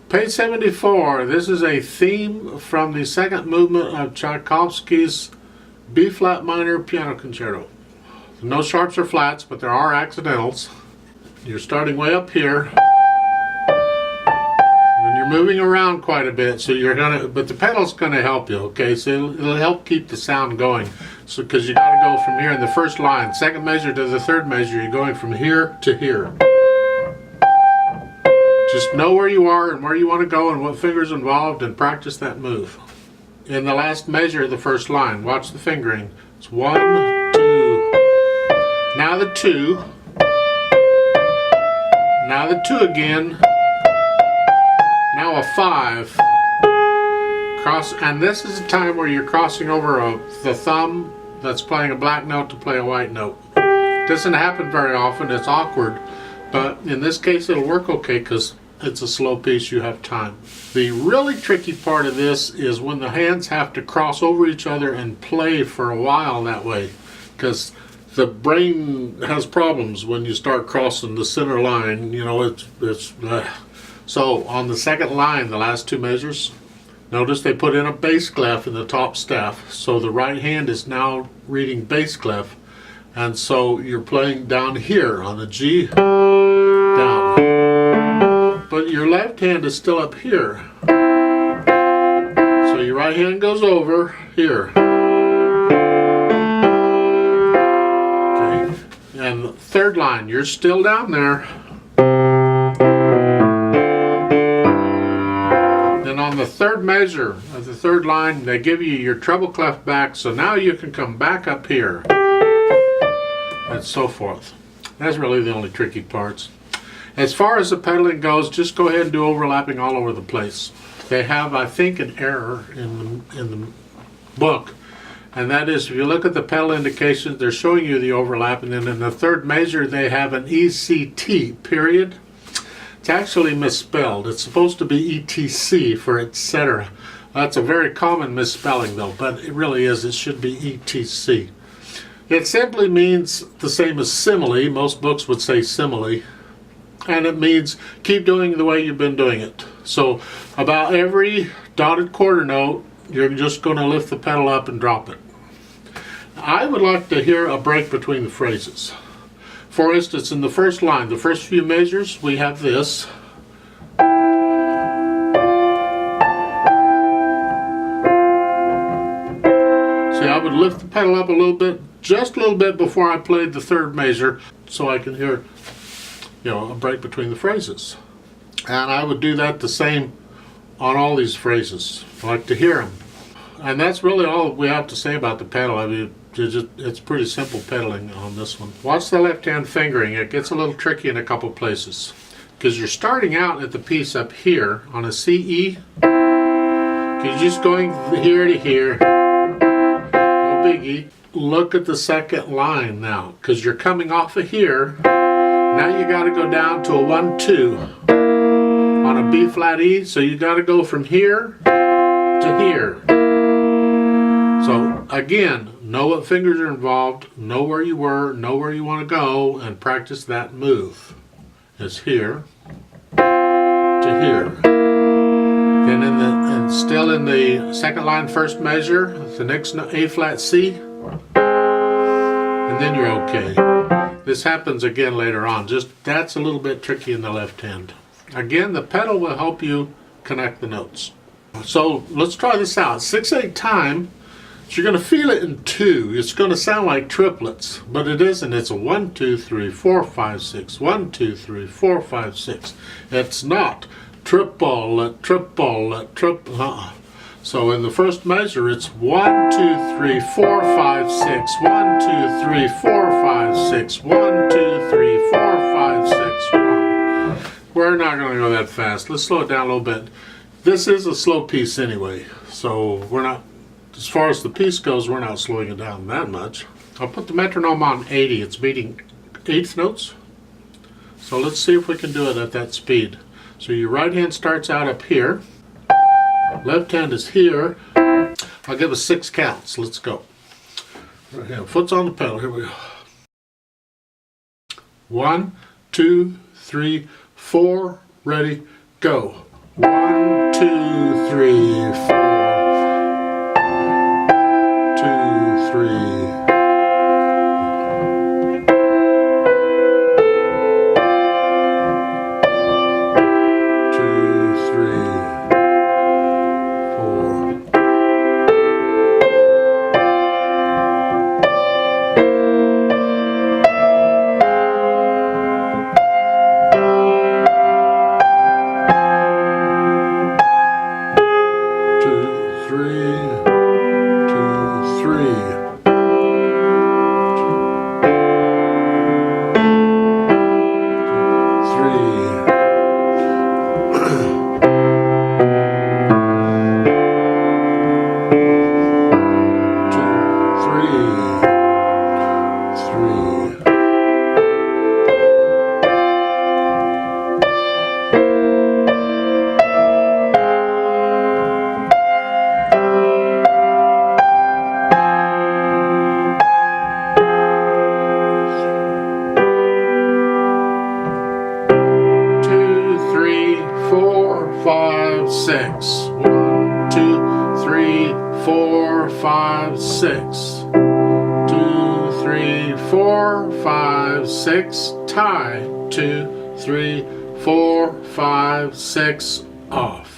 Page 74, this is a theme from the second movement of Tschaikowsky's B-flat minor piano concerto. No sharps or flats, but there are accidentals. You're starting way up here, and you're moving around quite a bit, so you're gonna, but the pedal's gonna help you, okay? So it'll help keep the sound going. So, because you gotta go from here in the first line, second measure to the third measure, you're going from here to here. Just know where you are and where you want to go and what finger's involved, and practice that move. In the last measure of the first line, watch the fingering. It's 1, 2. Now the 2. Now the 2 again. Now a 5. Cross, and this is a time where you're crossing over the thumb that's playing a black note to play a white note. It doesn't happen very often, it's awkward. But in this case it'll work okay because it's a slow piece, you have time. The really tricky part of this is when the hands have to cross over each other and play for a while that way, because the brain has problems when you start crossing the center line. You know, So on the second line, the last two measures, notice they put in a bass clef in the top staff, so the right hand is now reading bass clef. And so you're playing down here on the G, down. But your left hand is still up here. So your right hand goes over here. Okay. And the third line, you're still down there. Then on the third measure of the third line, they give you your treble clef back, so now you can come back up here. And so forth. That's really the only tricky parts. As far as the pedaling goes, just go ahead and do overlapping all over the place. They have, I think, an error in the book, and that is if you look at the pedal indications, they're showing you the overlap, and then in the third measure they have an ECT period. It's actually misspelled. It's supposed to be ETC for etc. That's a very common misspelling though, but it really is. It should be ETC. It simply means the same as simile. Most books would say simile. And it means keep doing the way you've been doing it. So about every dotted quarter note, you're just going to lift the pedal up and drop it. I would like to hear a break between the phrases. For instance, in the first line, the first few measures, we have this. See, I would lift the pedal up a little bit, just a little bit before I played the third measure, so I can hear, you know, a break between the phrases. And I would do that the same on all these phrases. I like to hear them. And that's really all we have to say about the pedal. I mean, it's pretty simple pedaling on this one. Watch the left hand fingering. It gets a little tricky in a couple places, because you're starting out at the piece up here on a CE. You're just going here to here. No biggie. Look at the second line now, because you're coming off of here. Now you got to go down to a 1-2 on a B flat E, so you got to go from here to here. So again, know what fingers are involved, know where you were, know where you want to go, and practice that move. It's here to here. Then and still in the second line, first measure, the next A flat C, and then you're okay. This happens again later on. Just that's a little bit tricky in the left hand. Again, the pedal will help you connect the notes. So let's try this out. 6/8 time. So you're going to feel it in 2. It's going to sound like triplets, but it isn't. It's a 1, 2, 3, 4, 5, 6. 1, 2, 3, 4, 5, 6. It's not triple, triple, triple. So in the first measure, it's 1, 2, 3, 4, 5, 6. 1, 2, 3, 4, 5, 6. 1, 2, 3, 4, 5, 6. 1. We're not going to go that fast. Let's slow it down a little bit. This is a slow piece anyway, so we're not, as far as the piece goes, we're not slowing it down that much. I'll put the metronome on 80. It's beating eighth notes. So let's see if we can do it at that speed. So your right hand starts out up here. Left hand is here. I'll give us 6 counts. Let's go. Right hand, foot's on the pedal. Here we go. 1, 2, 3, 4. Ready, go. 1, 2, 3, 4. 2, 3. 2, 3, 4. 2, 3, 2, 3. 6. 1, 2, 3, 4, 5, 6. 2, 3, 4, 5, 6. Tie. 2, 3, 4, 5, 6. Off.